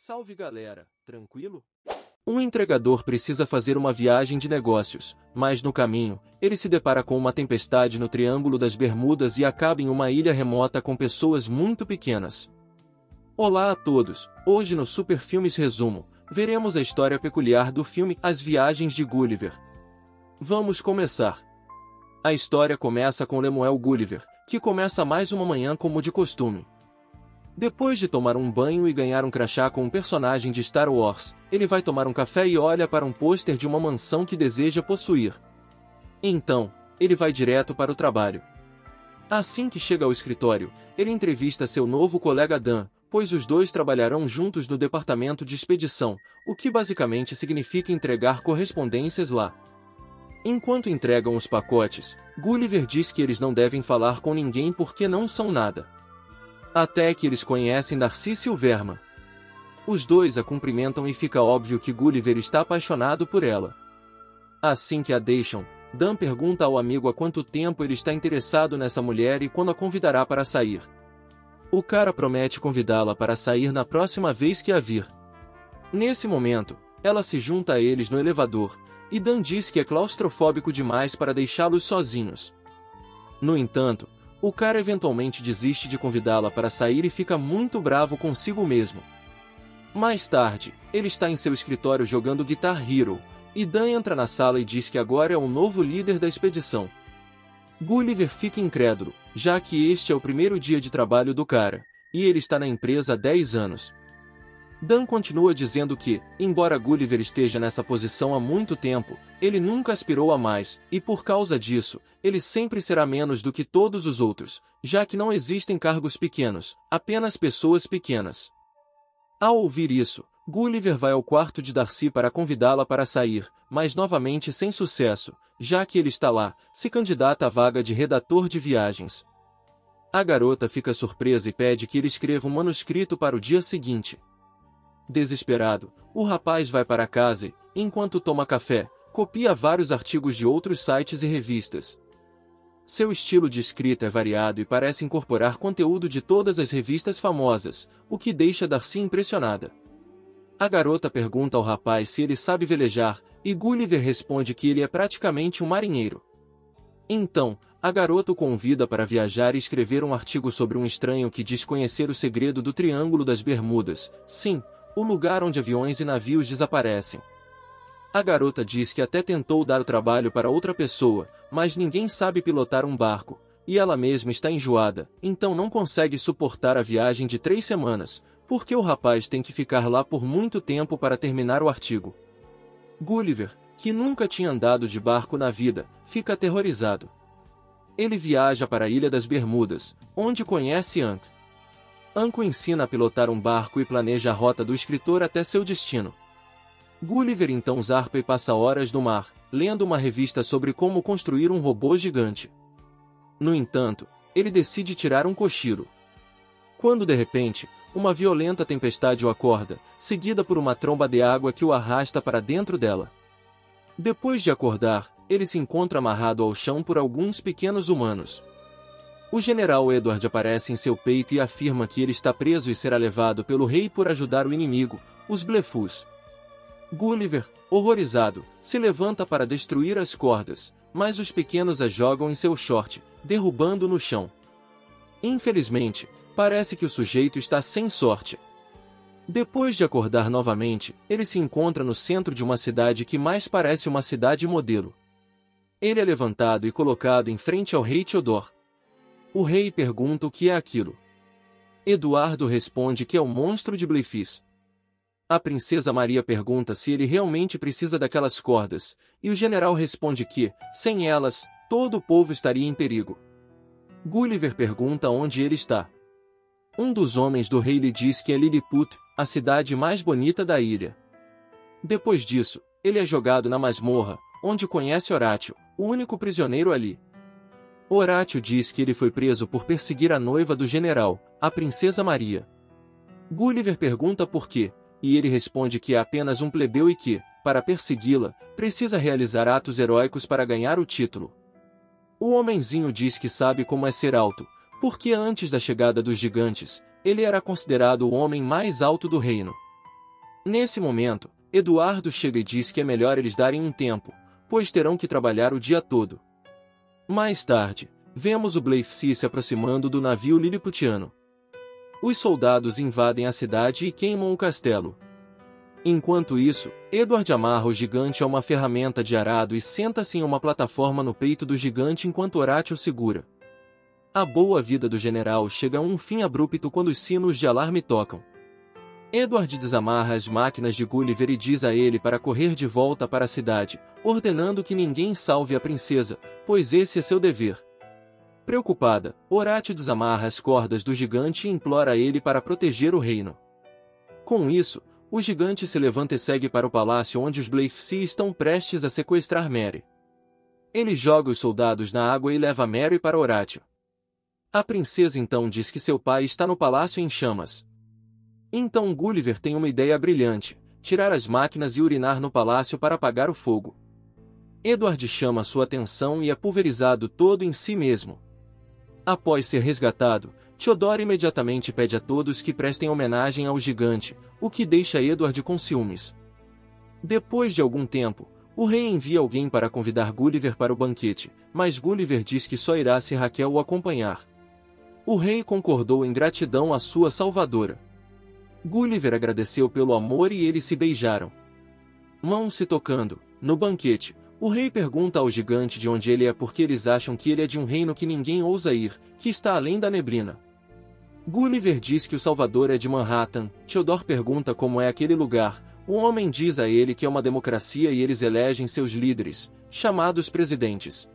Salve galera, tranquilo? Um entregador precisa fazer uma viagem de negócios, mas no caminho, ele se depara com uma tempestade no Triângulo das Bermudas e acaba em uma ilha remota com pessoas muito pequenas. Olá a todos, hoje no Super Filmes Resumo, veremos a história peculiar do filme As Viagens de Gulliver. Vamos começar. A história começa com Lemuel Gulliver, que começa mais uma manhã como de costume. Depois de tomar um banho e ganhar um crachá com um personagem de Star Wars, ele vai tomar um café e olha para um pôster de uma mansão que deseja possuir. Então, ele vai direto para o trabalho. Assim que chega ao escritório, ele entrevista seu novo colega Dan, pois os dois trabalharão juntos no departamento de expedição, o que basicamente significa entregar correspondências lá. Enquanto entregam os pacotes, Gulliver diz que eles não devem falar com ninguém porque não são nada. Até que eles conhecem Darcy Silverman. Os dois a cumprimentam e fica óbvio que Gulliver está apaixonado por ela. Assim que a deixam, Dan pergunta ao amigo há quanto tempo ele está interessado nessa mulher e quando a convidará para sair. O cara promete convidá-la para sair na próxima vez que a vir. Nesse momento, ela se junta a eles no elevador, e Dan diz que é claustrofóbico demais para deixá-los sozinhos. No entanto, o cara eventualmente desiste de convidá-la para sair e fica muito bravo consigo mesmo. Mais tarde, ele está em seu escritório jogando Guitar Hero, e Dan entra na sala e diz que agora é o novo líder da expedição. Gulliver fica incrédulo, já que este é o primeiro dia de trabalho do cara, e ele está na empresa há 10 anos. Dan continua dizendo que, embora Gulliver esteja nessa posição há muito tempo, ele nunca aspirou a mais, e por causa disso, ele sempre será menos do que todos os outros, já que não existem cargos pequenos, apenas pessoas pequenas. Ao ouvir isso, Gulliver vai ao quarto de Darcy para convidá-la para sair, mas novamente sem sucesso, já que ele está lá, se candidata à vaga de redator de viagens. A garota fica surpresa e pede que ele escreva um manuscrito para o dia seguinte. Desesperado, o rapaz vai para casa e, enquanto toma café, copia vários artigos de outros sites e revistas. Seu estilo de escrita é variado e parece incorporar conteúdo de todas as revistas famosas, o que deixa Darcy impressionada. A garota pergunta ao rapaz se ele sabe velejar, e Gulliver responde que ele é praticamente um marinheiro. Então, a garota o convida para viajar e escrever um artigo sobre um estranho que diz conhecer o segredo do Triângulo das Bermudas, sim, o lugar onde aviões e navios desaparecem. A garota diz que até tentou dar o trabalho para outra pessoa, mas ninguém sabe pilotar um barco, e ela mesma está enjoada, então não consegue suportar a viagem de 3 semanas, porque o rapaz tem que ficar lá por muito tempo para terminar o artigo. Gulliver, que nunca tinha andado de barco na vida, fica aterrorizado. Ele viaja para a Ilha das Bermudas, onde conhece Anko. Anko ensina a pilotar um barco e planeja a rota do escritor até seu destino. Gulliver então zarpa e passa horas no mar, lendo uma revista sobre como construir um robô gigante. No entanto, ele decide tirar um cochilo. Quando de repente, uma violenta tempestade o acorda, seguida por uma tromba de água que o arrasta para dentro dela. Depois de acordar, ele se encontra amarrado ao chão por alguns pequenos humanos. O general Edward aparece em seu peito e afirma que ele está preso e será levado pelo rei por ajudar o inimigo, os Blefus. Gulliver, horrorizado, se levanta para destruir as cordas, mas os pequenos a jogam em seu short, derrubando-o no chão. Infelizmente, parece que o sujeito está sem sorte. Depois de acordar novamente, ele se encontra no centro de uma cidade que mais parece uma cidade modelo. Ele é levantado e colocado em frente ao rei Theodore. O rei pergunta o que é aquilo. Eduardo responde que é o monstro de Blefis. A princesa Maria pergunta se ele realmente precisa daquelas cordas, e o general responde que, sem elas, todo o povo estaria em perigo. Gulliver pergunta onde ele está. Um dos homens do rei lhe diz que é Lilliput, a cidade mais bonita da ilha. Depois disso, ele é jogado na masmorra, onde conhece Horatio, o único prisioneiro ali. Horatio diz que ele foi preso por perseguir a noiva do general, a princesa Maria. Gulliver pergunta por quê, e ele responde que é apenas um plebeu e que, para persegui-la, precisa realizar atos heróicos para ganhar o título. O homenzinho diz que sabe como é ser alto, porque antes da chegada dos gigantes, ele era considerado o homem mais alto do reino. Nesse momento, Eduardo chega e diz que é melhor eles darem um tempo, pois terão que trabalhar o dia todo. Mais tarde, vemos o Blefusy se aproximando do navio liliputiano. Os soldados invadem a cidade e queimam o castelo. Enquanto isso, Edward amarra o gigante a uma ferramenta de arado e senta-se em uma plataforma no peito do gigante enquanto Horatio o segura. A boa vida do general chega a um fim abrupto quando os sinos de alarme tocam. Edward desamarra as máquinas de Gulliver e diz a ele para correr de volta para a cidade, ordenando que ninguém salve a princesa, pois esse é seu dever. Preocupada, Horatio desamarra as cordas do gigante e implora a ele para proteger o reino. Com isso, o gigante se levanta e segue para o palácio onde os Blefusy estão prestes a sequestrar Mary. Ele joga os soldados na água e leva Mary para Horatio. A princesa então diz que seu pai está no palácio em chamas. Então Gulliver tem uma ideia brilhante: tirar as máquinas e urinar no palácio para apagar o fogo. Edward chama sua atenção e é pulverizado todo em si mesmo. Após ser resgatado, Theodore imediatamente pede a todos que prestem homenagem ao gigante, o que deixa Edward com ciúmes. Depois de algum tempo, o rei envia alguém para convidar Gulliver para o banquete, mas Gulliver diz que só irá se Raquel o acompanhar. O rei concordou em gratidão à sua salvadora. Gulliver agradeceu pelo amor e eles se beijaram. Mãos se tocando, no banquete, o rei pergunta ao gigante de onde ele é porque eles acham que ele é de um reino que ninguém ousa ir, que está além da neblina. Gulliver diz que o Salvador é de Manhattan. Theodore pergunta como é aquele lugar. O homem diz a ele que é uma democracia e eles elegem seus líderes, chamados presidentes.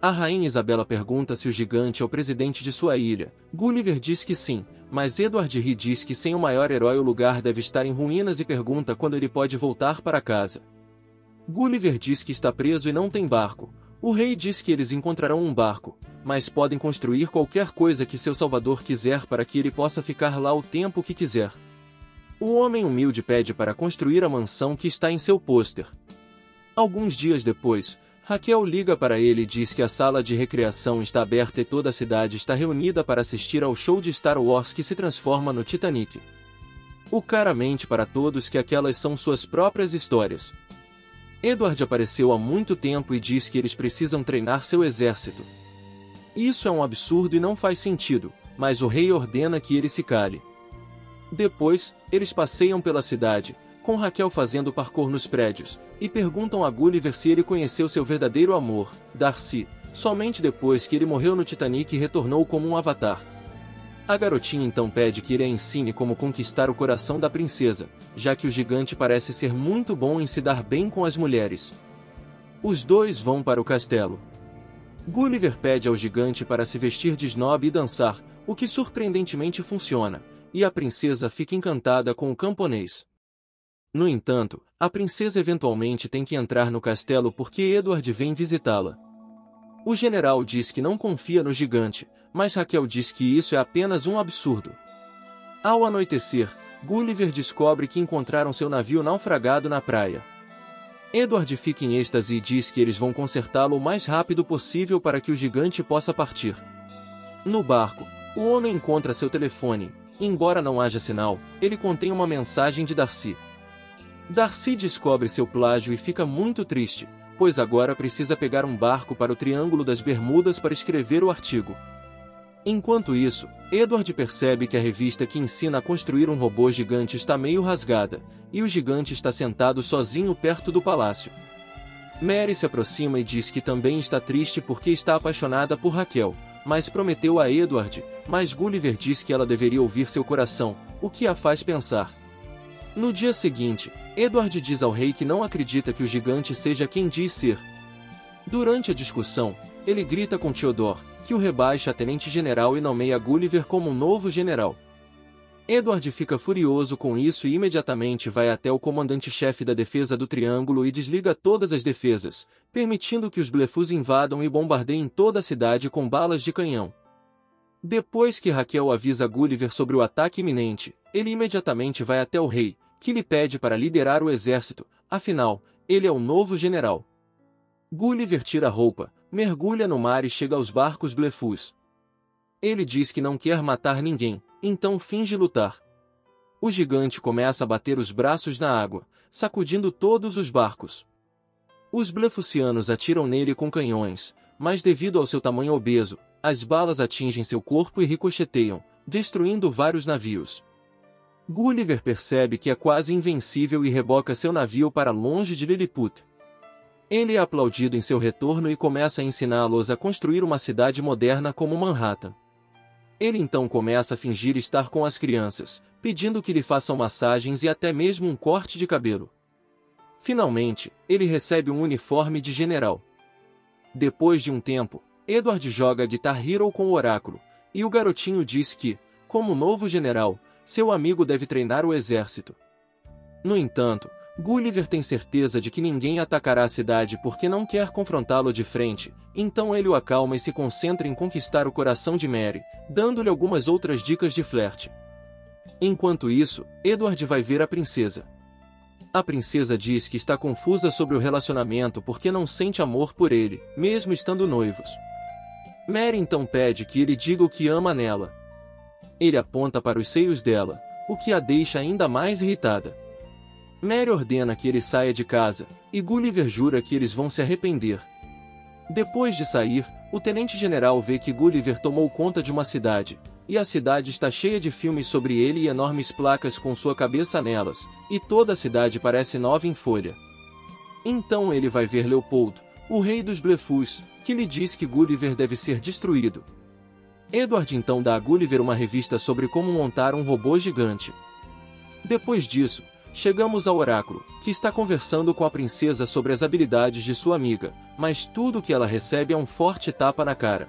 A rainha Isabela pergunta se o gigante é o presidente de sua ilha. Gulliver diz que sim, mas Edward ri diz que sem o maior herói o lugar deve estar em ruínas e pergunta quando ele pode voltar para casa. Gulliver diz que está preso e não tem barco. O rei diz que eles encontrarão um barco, mas podem construir qualquer coisa que seu salvador quiser para que ele possa ficar lá o tempo que quiser. O homem humilde pede para construir a mansão que está em seu pôster. Alguns dias depois, Raquel liga para ele e diz que a sala de recreação está aberta e toda a cidade está reunida para assistir ao show de Star Wars que se transforma no Titanic. O cara mente para todos que aquelas são suas próprias histórias. Edward apareceu há muito tempo e diz que eles precisam treinar seu exército. Isso é um absurdo e não faz sentido, mas o rei ordena que ele se cale. Depois, eles passeiam pela cidade, com Raquel fazendo parkour nos prédios, e perguntam a Gulliver se ele conheceu seu verdadeiro amor, Darcy, somente depois que ele morreu no Titanic e retornou como um avatar. A garotinha então pede que ele a ensine como conquistar o coração da princesa, já que o gigante parece ser muito bom em se dar bem com as mulheres. Os dois vão para o castelo. Gulliver pede ao gigante para se vestir de snob e dançar, o que surpreendentemente funciona, e a princesa fica encantada com o camponês. No entanto, a princesa eventualmente tem que entrar no castelo porque Edward vem visitá-la. O general diz que não confia no gigante, mas Raquel diz que isso é apenas um absurdo. Ao anoitecer, Gulliver descobre que encontraram seu navio naufragado na praia. Edward fica em êxtase e diz que eles vão consertá-lo o mais rápido possível para que o gigante possa partir. No barco, o homem encontra seu telefone. Embora não haja sinal, ele contém uma mensagem de Darcy. Darcy descobre seu plágio e fica muito triste, pois agora precisa pegar um barco para o Triângulo das Bermudas para escrever o artigo. Enquanto isso, Edward percebe que a revista que ensina a construir um robô gigante está meio rasgada, e o gigante está sentado sozinho perto do palácio. Mary se aproxima e diz que também está triste porque está apaixonada por Raquel, mas prometeu a Edward, mas Gulliver diz que ela deveria ouvir seu coração, o que a faz pensar. No dia seguinte, Edward diz ao rei que não acredita que o gigante seja quem diz ser. Durante a discussão, ele grita com Theodore, que o rebaixa a tenente-general e nomeia Gulliver como um novo general. Edward fica furioso com isso e imediatamente vai até o comandante-chefe da defesa do Triângulo e desliga todas as defesas, permitindo que os Blefusy invadam e bombardeiem toda a cidade com balas de canhão. Depois que Raquel avisa Gulliver sobre o ataque iminente, ele imediatamente vai até o rei, que lhe pede para liderar o exército, afinal, ele é o novo general. Gulliver tira a roupa, mergulha no mar e chega aos barcos Blefusy. Ele diz que não quer matar ninguém, então finge lutar. O gigante começa a bater os braços na água, sacudindo todos os barcos. Os Blefusianos atiram nele com canhões, mas devido ao seu tamanho obeso, as balas atingem seu corpo e ricocheteiam, destruindo vários navios. Gulliver percebe que é quase invencível e reboca seu navio para longe de Lilliput. Ele é aplaudido em seu retorno e começa a ensiná-los a construir uma cidade moderna como Manhattan. Ele então começa a fingir estar com as crianças, pedindo que lhe façam massagens e até mesmo um corte de cabelo. Finalmente, ele recebe um uniforme de general. Depois de um tempo, Edward joga Guitar Hero com o oráculo, e o garotinho diz que, como novo general, seu amigo deve treinar o exército. No entanto, Gulliver tem certeza de que ninguém atacará a cidade porque não quer confrontá-lo de frente, então ele o acalma e se concentra em conquistar o coração de Mary, dando-lhe algumas outras dicas de flerte. Enquanto isso, Edward vai ver a princesa. A princesa diz que está confusa sobre o relacionamento porque não sente amor por ele, mesmo estando noivos. Mary então pede que ele diga o que ama nela. Ele aponta para os seios dela, o que a deixa ainda mais irritada. Mary ordena que ele saia de casa, e Gulliver jura que eles vão se arrepender. Depois de sair, o tenente-general vê que Gulliver tomou conta de uma cidade, e a cidade está cheia de filmes sobre ele e enormes placas com sua cabeça nelas, e toda a cidade parece nova em folha. Então ele vai ver Leopoldo, o rei dos Blefus, que lhe diz que Gulliver deve ser destruído. Edward então dá a Gulliver uma revista sobre como montar um robô gigante. Depois disso, chegamos ao oráculo, que está conversando com a princesa sobre as habilidades de sua amiga, mas tudo o que ela recebe é um forte tapa na cara.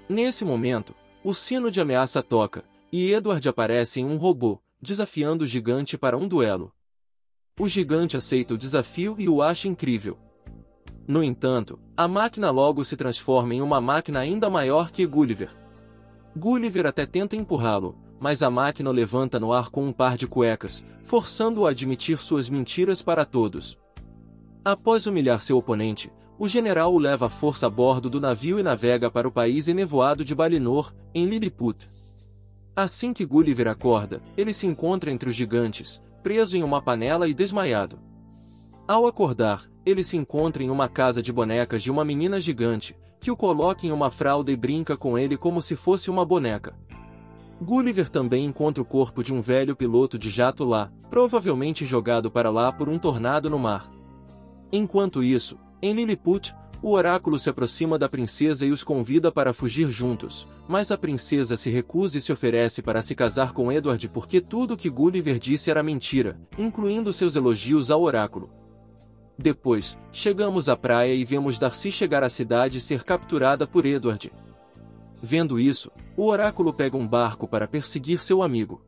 Nesse momento, o sino de ameaça toca, e Edward aparece em um robô, desafiando o gigante para um duelo. O gigante aceita o desafio e o acha incrível. No entanto, a máquina logo se transforma em uma máquina ainda maior que Gulliver. Gulliver até tenta empurrá-lo, mas a máquina o levanta no ar com um par de cuecas, forçando-o a admitir suas mentiras para todos. Após humilhar seu oponente, o general o leva à força a bordo do navio e navega para o país enevoado de Balinor, em Lilliput. Assim que Gulliver acorda, ele se encontra entre os gigantes, preso em uma panela e desmaiado. Ao acordar, ele se encontra em uma casa de bonecas de uma menina gigante, que o coloca em uma fralda e brinca com ele como se fosse uma boneca. Gulliver também encontra o corpo de um velho piloto de jato lá, provavelmente jogado para lá por um tornado no mar. Enquanto isso, em Lilliput, o oráculo se aproxima da princesa e os convida para fugir juntos, mas a princesa se recusa e se oferece para se casar com Edward porque tudo o que Gulliver disse era mentira, incluindo seus elogios ao oráculo. Depois, chegamos à praia e vemos Darcy chegar à cidade e ser capturada por Edward. Vendo isso, o oráculo pega um barco para perseguir seu amigo.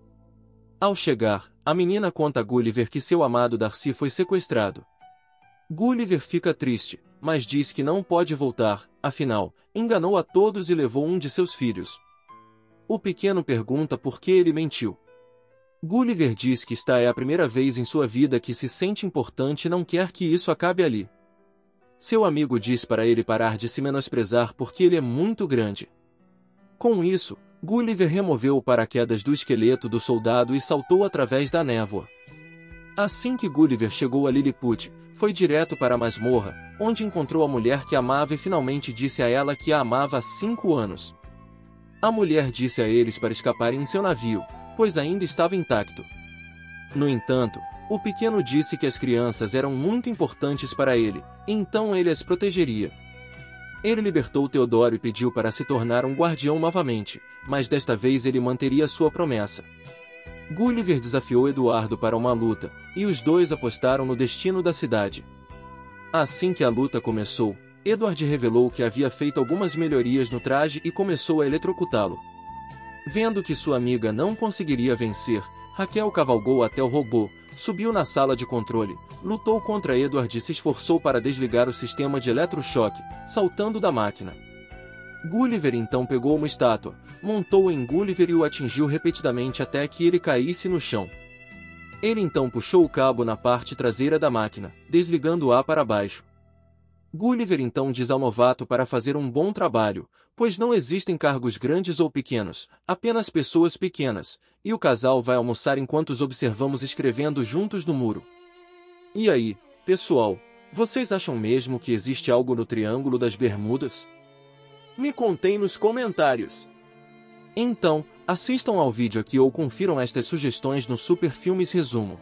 Ao chegar, a menina conta a Gulliver que seu amado Darcy foi sequestrado. Gulliver fica triste, mas diz que não pode voltar, afinal, enganou a todos e levou um de seus filhos. O pequeno pergunta por que ele mentiu. Gulliver diz que esta é a primeira vez em sua vida que se sente importante e não quer que isso acabe ali. Seu amigo diz para ele parar de se menosprezar porque ele é muito grande. Com isso, Gulliver removeu o paraquedas do esqueleto do soldado e saltou através da névoa. Assim que Gulliver chegou a Lilliput, foi direto para a masmorra, onde encontrou a mulher que amava e finalmente disse a ela que a amava há 5 anos. A mulher disse a eles para escaparem em seu navio, pois ainda estava intacto. No entanto, o pequeno disse que as crianças eram muito importantes para ele, então ele as protegeria. Ele libertou Teodoro e pediu para se tornar um guardião novamente, mas desta vez ele manteria sua promessa. Gulliver desafiou Eduardo para uma luta, e os dois apostaram no destino da cidade. Assim que a luta começou, Edward revelou que havia feito algumas melhorias no traje e começou a eletrocutá-lo. Vendo que sua amiga não conseguiria vencer, Raquel cavalgou até o robô, subiu na sala de controle, lutou contra Edward e se esforçou para desligar o sistema de eletrochoque, saltando da máquina. Gulliver então pegou uma estátua, montou em Gulliver e o atingiu repetidamente até que ele caísse no chão. Ele então puxou o cabo na parte traseira da máquina, desligando-a para baixo. Gulliver então diz ao novato para fazer um bom trabalho, pois não existem cargos grandes ou pequenos, apenas pessoas pequenas, e o casal vai almoçar enquanto os observamos escrevendo juntos no muro. E aí, pessoal, vocês acham mesmo que existe algo no Triângulo das Bermudas? Me contem nos comentários. Então, assistam ao vídeo aqui ou confiram estas sugestões no Super Filmes Resumo.